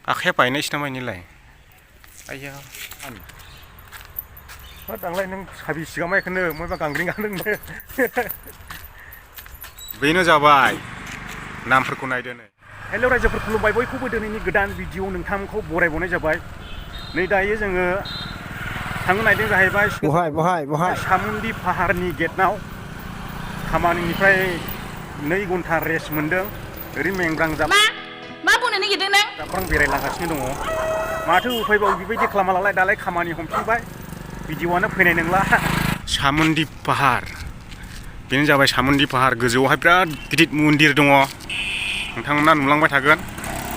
आखाइया बायनायसो नामा इनिलाय आइया दांलाय नों साबि सिगामायखौनो मयबा गांग्रिं गांदोंनो बेनो जाबाय नामफोरखौ नायदो नै हेल' रायजोफोर खुलुमबाय बयखौबो दिनैनि गोदान भिडिअ नोंथांमोनखौ बरायबावनाय जाबाय नै दायो जोङो थांनो नायदों जाहैबाय बहाय सामुन्दी पाहारनि गेटआव खामानिनिफ्राय 2 घन्टा रेस्ट मोनदों ओरैनो मेंब्रां मा बुंनो नागिरदों नों जाब्रां बेरायलांगासिनो दङ माथो उफायबाव बेबायदि खालामालाय दालाय खामानि हमफिनबाय भिडिअआनो फैनाय नंला सामुन्दी पाहार बेनो जाबाय सामुन्दी पाहार गोजौआवहाय बिराद गिदिर मन्दिर दङ नोंथांमोना नुलांबाय थागोन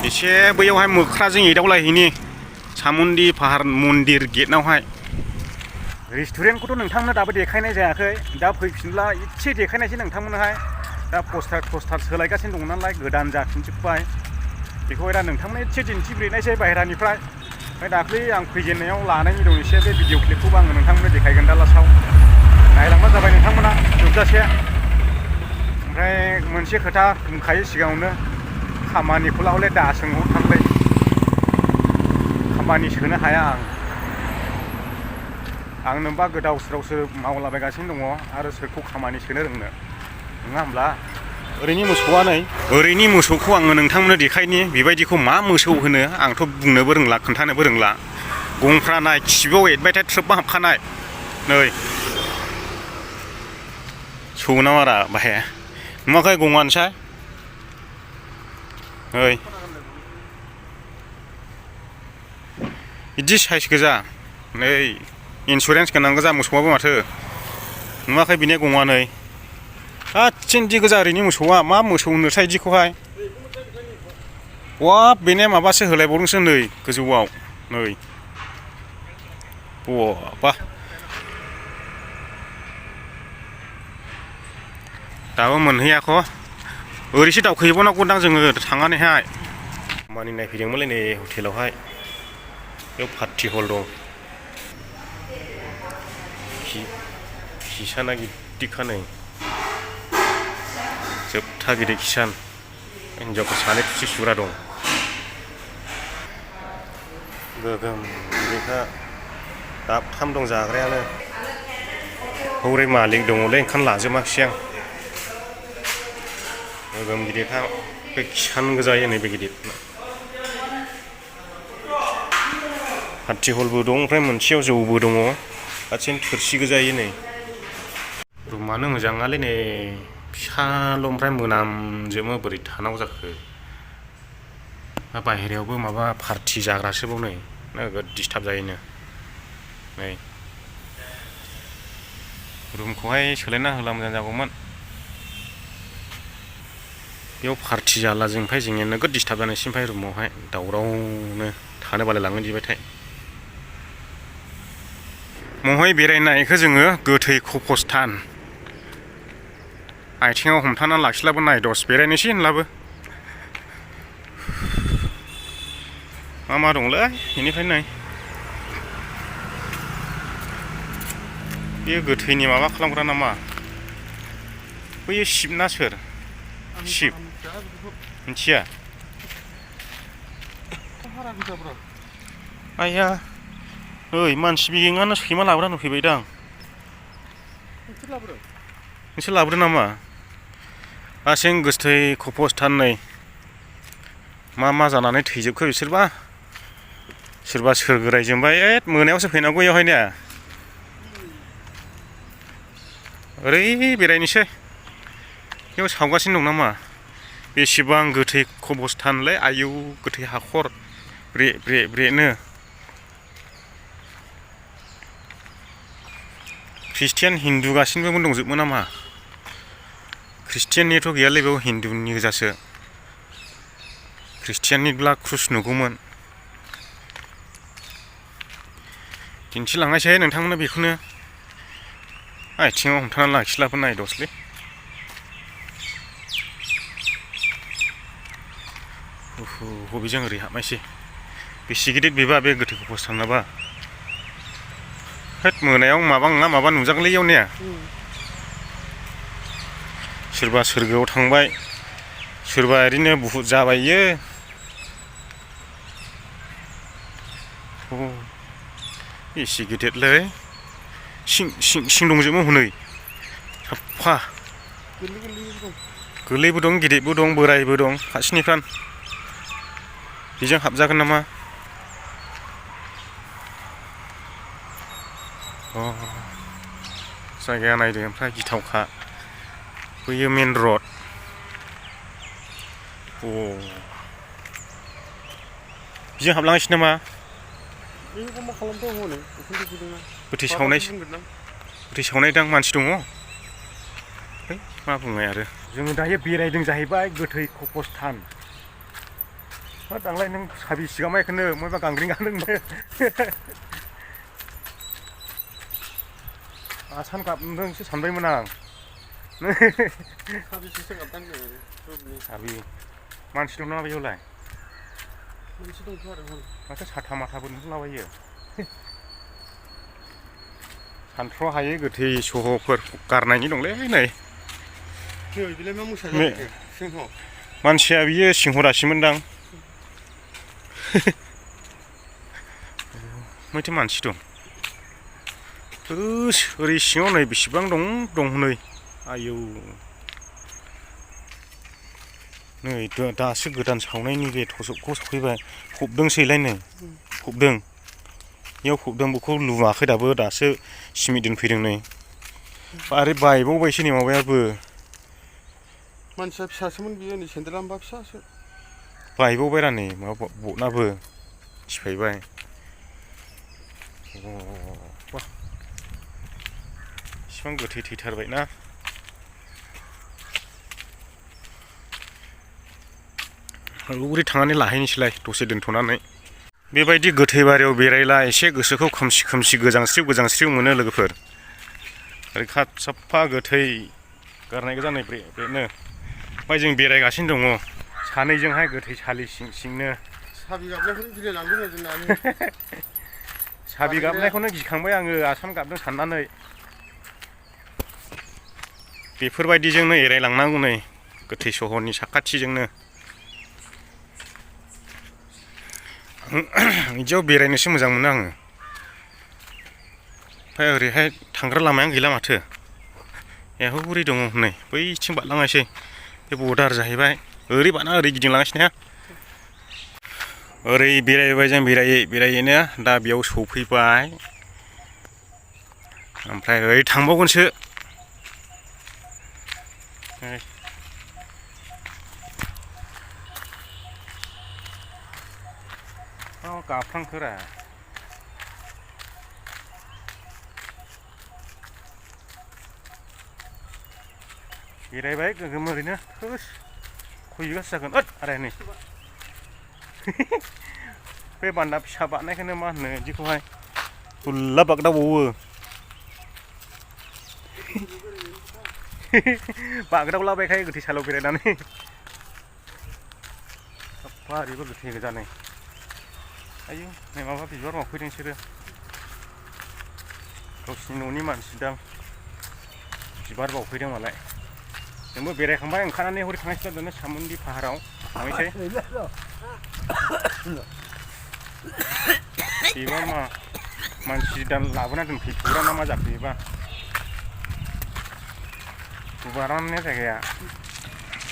एसे बैयावहाय मोख्राजों एदावलायहैनि सामुन्दी पाहार मन्दिर गेटआवहाय रेस्टुरेन्टखौथ' नोंथांमोननो दाबो देखायनाय जायाखै दा फैफिनब्ला एसे देखायनायसै नोंथांमोननोहाय दा पस्टार सोलायगासिनो दं नालाय गोदान जाफिनजोब्बाय बेखौहाय दा नोंथांमोननो एसे दिन्थिब्रेनायसै बाहेरानिफ्राय ओमफ्राय दाख्लै आं फैजेननायाव लानायनि दं एसे बे भिडिअ क्लिपखौबो आङो नोंथांमोननो देखायगोन दा लास्टआव नायलांबानो जाबाय नोंथांमोना जोबजासे ओमफ्राय मोनसे खोथा बुंखायो सिगाङावनो खामानिखौला हले दा सोंहरथारलै खामानि सोनो हाया आं नोंबा गोदाव सोरावसो मावलाबायगासिनो दङ आरो सोरखौ खामानि सोनो रोंनो नङा होमब्ला ओरैनि मोसौआ नै ओरैनि मोसौखौ आङो नोंथांमोननो देखायनि बेबायदिखौ मा मोसौ होनो आंथ' बुंनोबो रोंला खोन्थानोबो रोंला गंफ्रा नाय खिबुआव एरबायथाय थ्रोबबा हाबखानाय नै सौना मारा बाहे नुवाखै गङानोसै ओइ बिदि साइज गोजा नै इन्सुरेन्स गोनां गोजा मोसौआबो माथो नुवाखै बिनि गङा नै गासिनदि गोजा ओरैनि मोसौआ मा मोसौ होनोथाय इदिखौहाय वाब बेने माबासो होलायबावदोंसो नै गोजौआव नै बा दाबो मोनहैयाखै ओरैसो दावखोहैबावनांगौदां जोङो थांनानैहाय खामानि नायफैदोंमोनलै नै हटेलावहाय बेयाव पार्टि हल दं किसाना गिदिरखा नै जोबथा गिदिर किसान हिनजावफोर सानै थुसि सुग्रा दं गोगोम गिदिरखा दाबथाम दं जाग्रायानो हौरै मालिक दङलै ओंखाम लाजोबाखिसै आं गोगोम गिदिरखा बे किसान गोजायो नै बे गिदिर पार्टि हलबो दं ओमफ्राय मोनसेयाव जौबो दङ गासिनो थोरसि गोजायो नै रुमानो मोजाङालै नै फिसाल' ओमफ्राय मोनामजोबो बोरै थानांगौ जाखो बाहेरायावबो माबा पार्टि जाग्रासोबाव नै नोगोद डिस्टार्ब जायोनो नै रुमखौहाय सोलायना होब्ला मोजां जागौमोन बेयाव पार्टि जाला जों ओमफ्राय जोंनिया नोगोद डिस्टार्ब जानोसै ओमफ्राय रुमावहाय दावरावनो थानो बालायलाङो बिदिबाथाय महाय बेरायनायखौ जोङो गोथै कपस्थान आथिङाव हमथाना लाखिलाबो नाय दस बेरायनोसै होनलाबो मा दंलै बेनिफ्राय नाय बेयो गोथैनि माबा खालामग्रा नामा बैयो शिब ना सोर शिब मिथिया आइया ओइ मानसि बिगिङानो सैमा लाबोना नुफैबायदां नोंसोर लाबोदों नामा गासै गोथै कपस्थान नै मा जानानै थैजोबखो बिसोरबा सोरबा सोरगोरायजोंबाय मोनायावसो फैनांगौ बेयावहाय ने ओरै बेरायनोसै बेयाव सावगासिनो दं नामा बेसेबां गोथै कपस्थानलै आयौ गोथै हाखर ब्रेनो ख्रिस्टियान हिन्दु गासिनोबो दंजोबो नामा ख्रिस्टियाननिथ' गैयालै बेयाव हिन्दुनि गोजासो ख्रिस्टियाननिब्ला क्रुस नुगौमोन दिन्थिलांनायसै नोंथांमोना बेखौनो आथिङाव हमथानानै लाखिलाबो नाय दसलै बबेजों ओरै हाबनायसै बेसे गिदिर बेबा बे गोथै कपस्थानाबा होद मोनायाव माबा नङा माबा नुजागोनलै इयाव ने सोरबा सोरगोआव थांबाय सोरबा ओरैनो बुहुत जाबायो एसे गिदिरलै सिं दंजोबो हनै साफा गोरलैबो दं गिदिरबो दं बोरायबो दं फारसेनिफ्राय बेजों हाबजागोन नामा जायगाया नायदो ओमफ्राय गिथावखा बैयो मेन रड बेजों हाबलांगासिनो नामा गोथै सावनाय दां मानसि दङ मा बुङो आरो जोङो दायो बेरायदों जाहैबाय गोथै कपस्थान दांलाय नों साबि सिगामायखौनो मयबा गांग्रिं गांदोंनो आसान गाबदोंसो सानबायमोन आं साबि मानसि दं नामा बेयावलाय माथो साथा माथाबो नुलाबायो सानथ्र' हायै गोथै सहफोर गारनायनि दंलै नै मानसिया बियो सिंहरासिमोनदां माथो मानसि दं ओरै सिङाव नै बेसेबां दं नै आयौ नै दासो गोदान सावनायनि बे थसबखौ सावफैबाय फबदोंसैलाय नै फबदों बेयाव फबदों बेखौ लुवाखै दासो सिमेन्ट दोनफैदों नै आरो बायबावबायसो नै माबायाबो मानसिया फिसासोमोन बियो नै सेन्देला होनबा फिसासो बायबावबायरा नै माबा बटनाबो सिफायबाय इसिबां गोथै थैथारबायना ओरै थांनानै लाहैनोसैलाय दसे दोनथ'नानै बेबायदि गोथै बारियाव बेरायला एसे गोसोखौ खोमसि गोजांस्रिउ मोनो लोगोफोर ओरै साफा गोथै गारनाय गोजानै ब्रेनो ओमफ्राय जों बेरायगासिनो दङ सानैजोंहाय गोथैसालि सिंनो साबि गाबनायखौनो गिखांबाय आङो आसान गाबदों साननानै बेफोरबायदिजोंनो एरायलांनांगौ नै गोथै सहरनि साखाथिजोंनो बिदियाव बेरायनोसो मोजां मोनो आङो ओमफ्राय ओरैहाय थांग्रा लामायानो गैला माथो हरै दङ नै बैथिं बारलांनायसै बे बर्डार जाहैबाय ओरै बारना ओरै गिदिंलांगासिनो ओरै बेरायबाय जों बेरायैनो दा बेयाव सौफैबाय ओमफ्राय ओरै थांबावगोनसो गाफ्लांखोरा बेरायबाय गोगोम ओरैनो खयगासो जागोन आरे नै बे बान्दा फिसा बारनायखौनो मा होनो बिदिखौहाय हुल्ला बागदावबावो बागदावलाबायखायो गोथै सालियाव बेरायनानै साफा ओरैबो गोथै गोजा नै आयौ नै माबा बिबार मावफैदों बिसोरो गावसिनि न'नि मानसि दां बिबार बावफैदों मालाय जोंबो बेरायखांबाय ओंखारनानै हरै थांनायसै दानो सामुन्डि पाहाराव थांनोसै बेबा मा मानसि लाबोना दोनफैथ'ग्रा ना मा जाखो बेबा गुवारानो जायगाया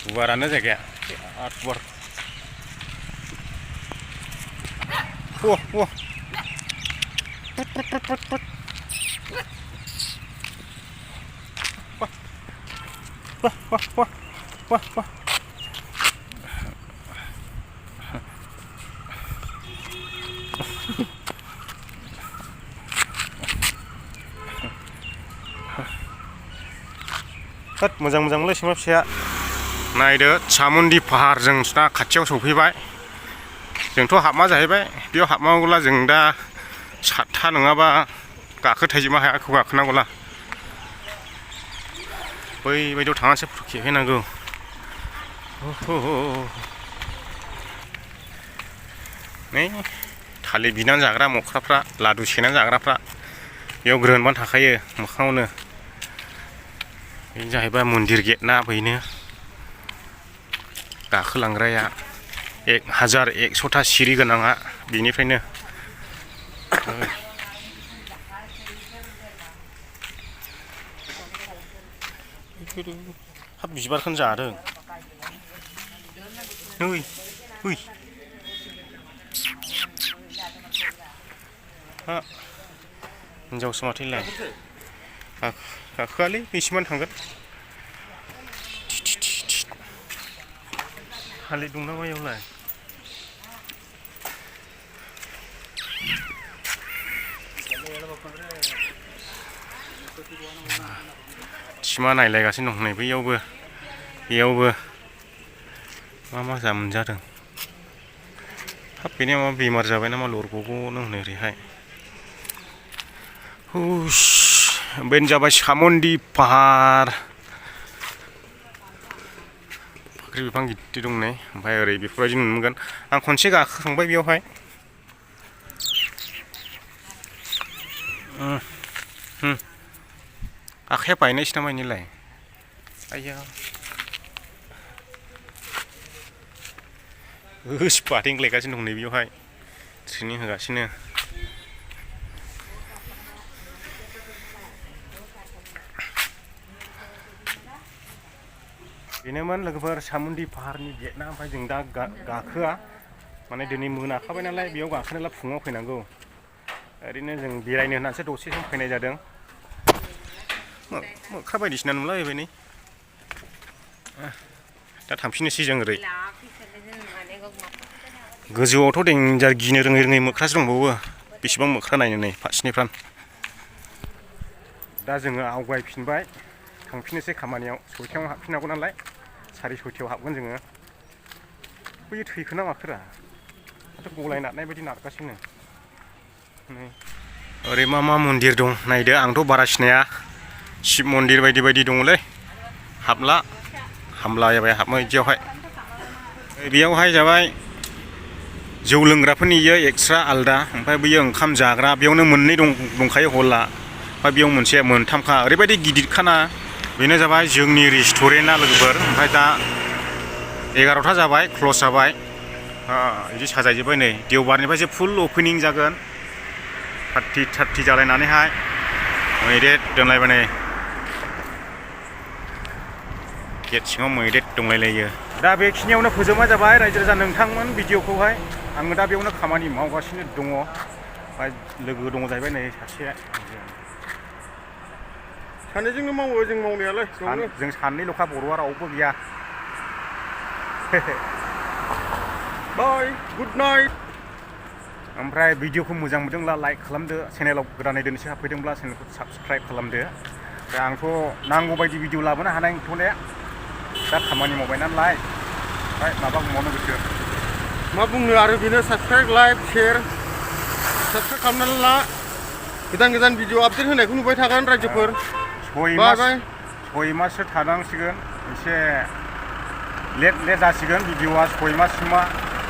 बिराद गुवार मोजां मोनलै सैमा फिसाया नायदो सामुन्डि पाहार जों दा खाथियाव सौफैबाय जोंथ' हाबमा जाहैबाय बेयाव हाबनांगौला जों दा सातथा नङाबा गाखोथायजोबनो हाया गाखोनांगौला बैबायदियाव थांनानैसो फट' खेबहैनांगौ नै थालिर बिनानै जाग्रा मख्राफ्रा लादु सेनानै जाग्राफ्रा बेयाव ग्रोनबानो थाखायो मोखाङावनो बेनो जाहैबाय मन्दिर गेट ना बैनो गाखोलांग्राया 1100टा सिरि गोनाङा बेनिफ्रायनो हाब बिबारखौनो जादों नै उइ हा हिनजावसो माथोलाय गाखोआलै बेसिबां थांगोन थालिर दंना मायावलाय थिमा नायलायगासिनो दं नै बैयावबो बेयावबो मा मोनजादों हाब बेनिया मा बेमार जाबाय नामा लरग'ग'नो होनो ओरैहाय हुस बेनो जाबाय सामुन्डी पाहार फाख्रि बिफां गिदिर दं नै ओमफ्राय ओरै बेफोरबायदि नुनो मोनगोन आं खनसे गाखोखांबाय बेयावहाय आखाइया बायनायसो नामा बेनिलाय आइया होस बादेंलायगासिनो दं नै बेयावहाय ट्रेनिं होगासिनो बेनोमोन लोगोफोर सामुन्डी पाहारनि गेटना ओमफ्राय जों दा गाखोआ माने दिनै मोनाखाबाय नालाय बेयाव गाखोनोब्ला फुङाव फैनांगौ ओरैनो जों बेरायनो होननानैसो दसे सम फैनाय जादों मोख्रा बायदिसिना नुलाबायबाय नै दा थांफिननोसै जों ओरै गोजौआवथ' देन्जार गिनो रोङै मोख्रासो दंबावो बेसेबां मोख्रा नायनो नै फारसेनिफ्राय दा जोङो आवगायफिनबाय थांफिननोसै खामानियाव 6थायाव हाबफिननांगौ नालाय 6:30 हाबगोन जोङो बैयो थैखोना माखोरा माथो गलाय नारनाय बायदि नारगासिनो ओरै मा मन्दिर दं नायदो आंथ' बारा सिनाया शिब मन्दिर बायदि दङलै हामला जाबाय हाबनो बिदियावहाय बेयावहाय जाबाय जौ लोंग्राफोरनि इयो एक्सट्रा आलदा ओमफ्राय बैयो ओंखाम जाग्रा बेयावनो मोननै दंखायो हला ओमफ्राय बेयाव मोनसे मोनथामखा ओरैबायदि गिदिरखाना बेनो जाबाय जोंनि रेस्टुरेन्टआ लोगोफोर ओमफ्राय दा 11था जाबाय क्लस जाबाय बिदि साजायजोब्बाय नै देवबारनिफ्रायसो फुल अपेनिं जागोन 30 जालायनानैहाय मैदेर दोनलायबाय नै गेट सिङाव मैदेर दंलायलायो दा बेखिनियावनो फोजोबनाय जाबाय रायजो राजा नोंथांमोन भिडिअखौहाय आङो दा बेयावनो खामानि मावगासिनो दङ ओमफ्राय लोगो दङ जाहैबाय नै सासे सानैजोंनो मावो जों मावनायालाय जों सानैल'खा बर'आ रावबो गैया बाय गुड नाइट ओमफ्राय भिडिअखौ मोजां मोनदोंब्ला लाइक खालामदो चेनेलाव गोदानै दोननोसो हाबफैदोंब्ला चेनेलखौ साबस्क्राइब खालामदो दा आंथ' नांगौ बायदि भिडिअ लाबोनो हानाय नंथ'ले दा खामानि मावबाय नालाय ओमफ्राय माबा बुंबावनो गोसो मा बुंनो आरो बेनो साबस्क्राइब लाइक शेयार साबस्क्राइब खालामनानै ला गोदान भिडिअ आपडेट होनायखौ नुबाय थागोन रायजोफोर 6 माससो थानांसिगोन एसे लेट जासिगोन भिडिअआ 6 माससिमा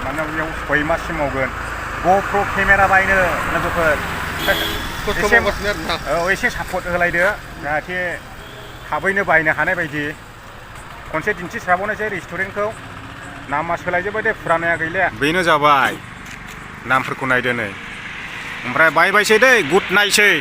मानोना बेयाव 6 माससिम मावगोन GoPro केमेरा बायनो लोगोफोर एसे सापर्ट होलायदो जाहाथे थाबैनो बायनो हानाय बायदि खनसे दिन्थिस्राबावनोसै रेस्टुरेन्टखौ नामा सोलायजोब्बाय दे फुरानाया गैले बेनो जाबाय नामफोरखौ नायदो नै ओमफ्राय बायसै दै गुड नाइटसै